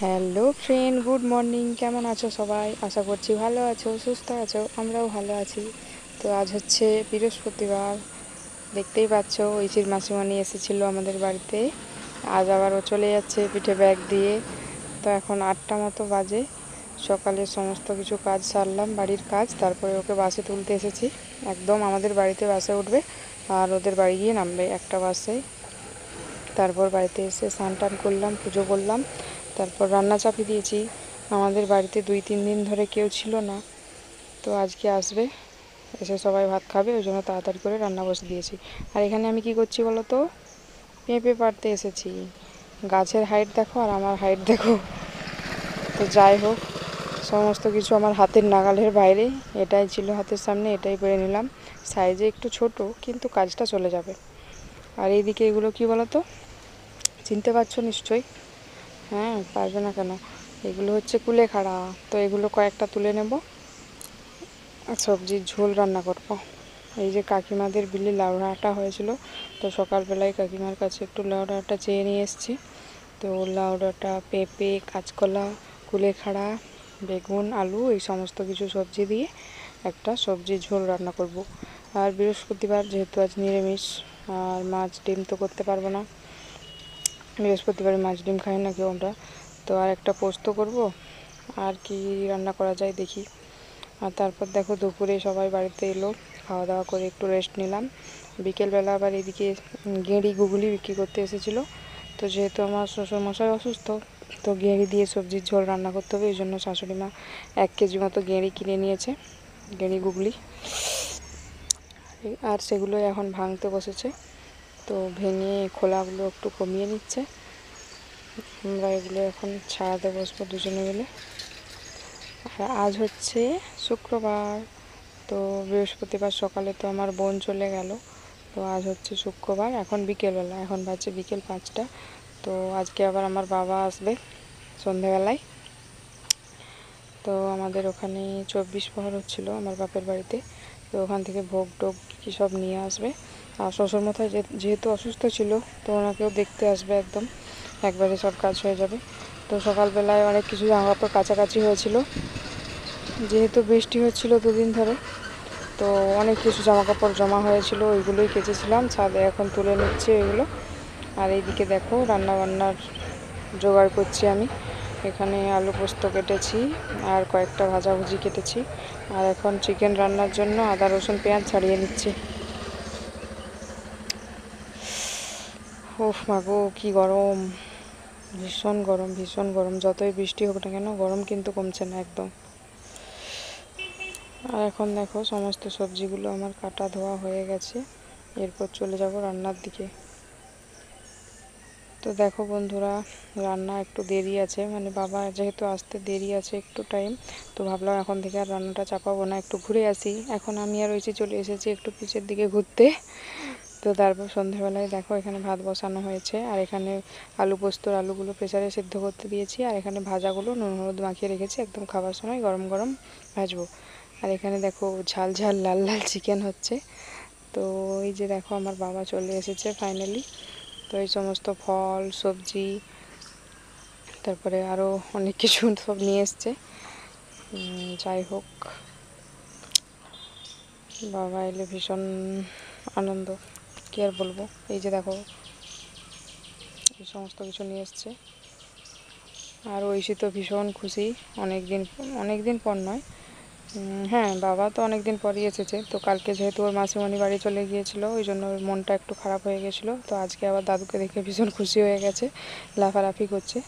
Hello friend, good morning. কেমন আছো সবাই? আশা করছি ভালো আছো, সুস্থ আছো। আমরাও ভালো আছি। তো আজ হচ্ছে বৃহস্পতিবার, দেখতেই পাচ্ছ ঐশীর মাসিমণি এসেছিলো আমাদের বাড়িতে। আজ আবার ও চলে যাচ্ছে পিঠে ব্যাগ দিয়ে। তো এখন 8টা মতো বাজে। সকালে সমস্ত কিছু কাজ সারলাম, বাড়ির কাজ, তারপরে ওকে বাসে তুলতে এসেছি। একদম আমাদের বাড়িতে বাসে উঠবে আর ওদের বাড়ি গিয়ে নামবে একটা বাসে। তারপর বাড়িতে এসে স্নান টান করলাম, পুজো করলাম, তারপর রান্না চাপিয়ে দিয়েছি। আমাদের বাড়িতে 2-3 দিন ধরে কেউ ছিল না, তো আজকে আসবে, এসে সবাই ভাত খাবে, ওই জন্য তাড়াতাড়ি করে রান্না বসে দিয়েছি। আর এখানে আমি কি করছি বলো তো? পেঁপে পাড়তে এসেছি। গাছের হাইট দেখো আর আমার হাইট দেখো। তো যাই হোক, সমস্ত কিছু আমার হাতের নাগালের বাইরে। এটাই ছিল হাতের সামনে, এটাই পেরে নিলাম। সাইজে একটু ছোট, কিন্তু কাজটা চলে যাবে। আর এইদিকে এগুলো কি বলো তো? চিনতে পারছো নিশ্চয়ই? হ্যাঁ, পারবে না কেন? এগুলো হচ্ছে কুলেখাড়া। তো এগুলো কয়েকটা তুলে নেব আর সবজির ঝোল রান্না করব। এই যে কাকিমাদের বিলি লাউ ডাঁটা হয়েছিল, তো সকালবেলায় কাকিমার কাছে একটু লাউ ডাঁটা চেয়ে নিয়ে এসেছি। তো লাউ ডাঁটা, পেঁপে, কাঁচকলা, কুলেখাড়া, বেগুন, আলু, এই সমস্ত কিছু সবজি দিয়ে একটা সবজির ঝোল রান্না করব। আর বৃহস্পতিবার যেহেতু আজ নিরামিষ, আর মাছ ডিম তো করতে পারবো না। বৃহস্পতিবারে মাছ ডিম খাই না কেউ আমরা। তো আর একটা পোস্ত করব। আর কি রান্না করা যায় দেখি। আর তারপর দেখো দুপুরে সবাই বাড়িতে এলো, খাওয়া দাওয়া করে একটু রেস্ট নিলাম। বিকেলবেলা আবার এদিকে গেঁড়ি গুগলি বিক্রি করতে এসেছিলো। তো যেহেতু আমার শ্বশুরমশাই অসুস্থ, তো গেঁড়ি দিয়ে সবজির ঝোল রান্না করতে হবে, এই জন্য শাশুড়ি মা 1 কেজি মতো গেঁড়ি কিনে নিয়েছে, গেঁড়ি গুগলি। আর সেগুলো এখন ভাঙতে বসেছে। তো ভেঙে খোলাগুলো একটু কমিয়ে নিচ্ছে। আমরা এগুলো এখন ছাড়াতে বসবো দুজনে মিলে। আর আজ হচ্ছে শুক্রবার। তো বৃহস্পতিবার সকালে তো আমার বোন চলে গেল। তো আজ হচ্ছে শুক্রবার, এখন বিকেলবেলা, এখন বাজে বিকেল 5টা। তো আজকে আবার আমার বাবা আসবে সন্ধেবেলায়। তো আমাদের ওখানে 24 প্রহর হচ্ছিল আমার বাপের বাড়িতে। তো ওখান থেকে ভোগ টোগ কী সব নিয়ে আসবে। আর শ্বশুরমশাই যেহেতু অসুস্থ ছিল, তো ওনাকেও দেখতে আসবে, একদম একবারে সব কাজ হয়ে যাবে। তো সকালবেলায় অনেক কিছু জামাকাপড় কাচাকাচি হয়েছিল, যেহেতু বৃষ্টি হচ্ছিল 2 দিন ধরে। তো অনেক কিছু জামাকাপড় জমা হয়েছিল, ওইগুলোই কেচেছিলাম, ছাদে এখন তুলে নিচ্ছি ওইগুলো। আর এইদিকে দেখো রান্না বান্নার জোগাড় করছি আমি। এখানে আলু পোস্ত কেটেছি, আর কয়েকটা ভাজাভুজি কেটেছি। আর এখন চিকেন রান্নার জন্য আদা রসুন পেঁয়াজ ছাড়িয়ে নিচ্ছি। ওফ মাগো, কি গরম! ভীষণ গরম, ভীষণ গরম। যতই বৃষ্টি হোক না কেন, গরম কিন্তু কমছে না একদম। আর এখন দেখো সমস্ত সবজিগুলো আমার কাটা ধোয়া হয়ে গেছে। এরপর চলে যাব রান্নার দিকে। তো দেখো বন্ধুরা, রান্না একটু দেরি আছে, মানে বাবা যেহেতু আসতে দেরি আছে একটু টাইম, তো ভাবলাম এখন থেকে আর রান্নাটা চাপাবো না, একটু ঘুরে আসি। এখন আমি আর ওইসে চলে এসেছি একটু পিছের দিকে ঘুরতে। তো তারপর সন্ধেবেলায় দেখো এখানে ভাত বসানো হয়েছে, আর এখানে আলু পোস্তর আলুগুলো প্রেসারে সিদ্ধ করতে দিয়েছি। আর এখানে ভাজাগুলো নুন হলুদ মাখিয়ে রেখেছি, একদম খাবার সময় গরম গরম ভাজবো। আর এখানে দেখো ঝাল ঝাল লাল লাল চিকেন হচ্ছে। তো এই যে দেখো আমার বাবা চলে এসেছে ফাইনালি। তো এই সমস্ত ফল সবজি, তারপরে আরও অনেক কিছু সব নিয়ে এসছে। যাই হোক, বাবা এলে ভীষণ আনন্দ, কী আর বলবো। এই যে দেখো এই সমস্ত কিছু নিয়ে এসছে। আর ঐশী তো ভীষণ খুশি, অনেক দিন পর নয়, হ্যাঁ বাবা তো অনেক দিন পরই এসেছে। তো কালকে যেহেতু ওর মাসিমণি বাড়ি চলে গিয়েছিলো, ওই জন্য ওর মনটা একটু খারাপ হয়ে গেছিলো। তো আজকে আবার দাদুকে দেখে ভীষণ খুশি হয়ে গেছে, লাফালাফি করছে।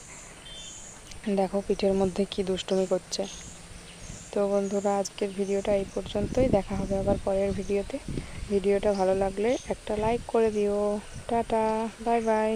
দেখো পিঠের মধ্যে কি দুষ্টুমি করছে। তো বন্ধুরা, আজকের ভিডিওটা এই পর্যন্তই। দেখা হবে আবার পরের ভিডিওতে। ভিডিওটা ভালো লাগলে একটা লাইক করে দিও। Tata, bye bye.